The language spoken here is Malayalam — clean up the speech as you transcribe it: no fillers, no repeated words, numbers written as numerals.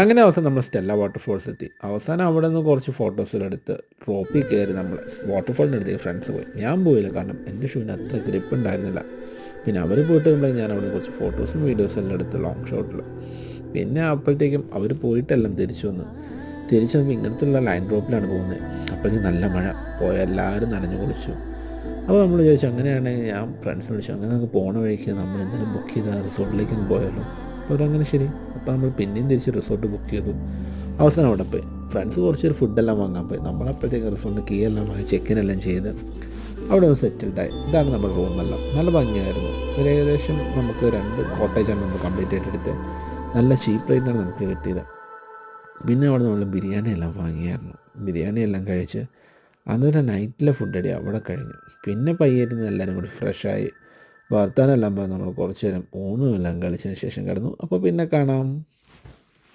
അങ്ങനെ അവസാനം നമ്മൾ സ്റ്റെല്ല വാട്ടർഫോൾസ് എത്തി. അവസാനം അവിടെ നിന്ന് കുറച്ച് ഫോട്ടോസെല്ലാം എടുത്ത് ഡ്രോപ്പിൽ കയറി നമ്മൾ വാട്ടർഫോളിൻ്റെ അടുത്തേക്ക് ഫ്രണ്ട്സ് പോയി. ഞാൻ പോയില്ല, കാരണം എൻ്റെ ഷൂവിന് അത്ര ഗ്രിപ്പ് ഉണ്ടായിരുന്നില്ല. പിന്നെ അവർ പോയിട്ട് വരുമ്പോഴേ ഞാൻ അവിടെ കുറച്ച് ഫോട്ടോസും വീഡിയോസും എല്ലാം എടുത്ത് ലോങ് ഷോട്ടിൽ. പിന്നെ അപ്പോഴത്തേക്കും അവർ പോയിട്ടെല്ലാം തിരിച്ചു വന്നു ഇങ്ങനത്തുള്ള ലൈൻ ഡ്രോപ്പിലാണ് പോകുന്നത്. അപ്പോഴത്തേക്കും നല്ല മഴ, പോയ എല്ലാവരും നനഞ്ഞു കുളിച്ചു. അപ്പോൾ നമ്മൾ ചോദിച്ചു, അങ്ങനെയാണെങ്കിൽ ഞാൻ ഫ്രണ്ട്സിനെ വിളിച്ചു, അങ്ങനെ നമുക്ക് പോണ വഴിക്ക് നമ്മൾ എന്തെങ്കിലും ബുക്ക് ചെയ്ത റിസോർട്ടിലേക്ക് പോയാലോ. അപ്പോൾ അവരങ്ങനെ ശരി. അപ്പോൾ നമ്മൾ പിന്നെയും തിരിച്ച് റിസോർട്ട് ബുക്ക് ചെയ്തു. അവസാനം അവിടെ പോയി ഫ്രണ്ട്സ് കുറച്ചൊരു ഫുഡെല്ലാം വാങ്ങാൻ പോയി. നമ്മളപ്പോഴത്തേക്ക് റിസോർട്ടിൻ്റെ കീ എല്ലാം വാങ്ങി ചെക്കിനെല്ലാം ചെയ്ത് അവിടെ ഒന്ന് സെറ്റിൽഡായി. ഇതാണ് നമ്മുടെ റൂമെല്ലാം. നല്ല ഭംഗിയായിരുന്നു. ഒരു ഏകദേശം നമുക്ക് 2 കോട്ടേജാണ് നമ്മൾ കംപ്ലീറ്റ് ആയിട്ട് എടുത്തത്. നല്ല ചീപ്പ് റേറ്റിനാണ് നമുക്ക് കിട്ടിയത്. പിന്നെ അവിടെ നമ്മൾ ബിരിയാണി എല്ലാം വാങ്ങിയായിരുന്നു. ബിരിയാണി എല്ലാം കഴിച്ച് അന്നേരം നൈറ്റിലെ ഫുഡ് അടി അവിടെ കഴിഞ്ഞു. പിന്നെ പയ്യേരുന്ന് എല്ലാവരും കൂടി ഫ്രഷായി വർത്താനെല്ലാം പോയി നമ്മൾ കുറച്ച് നേരം ഊണുമെല്ലാം കളിച്ചതിന് ശേഷം കിടന്നു. അപ്പോൾ പിന്നെ കാണാം.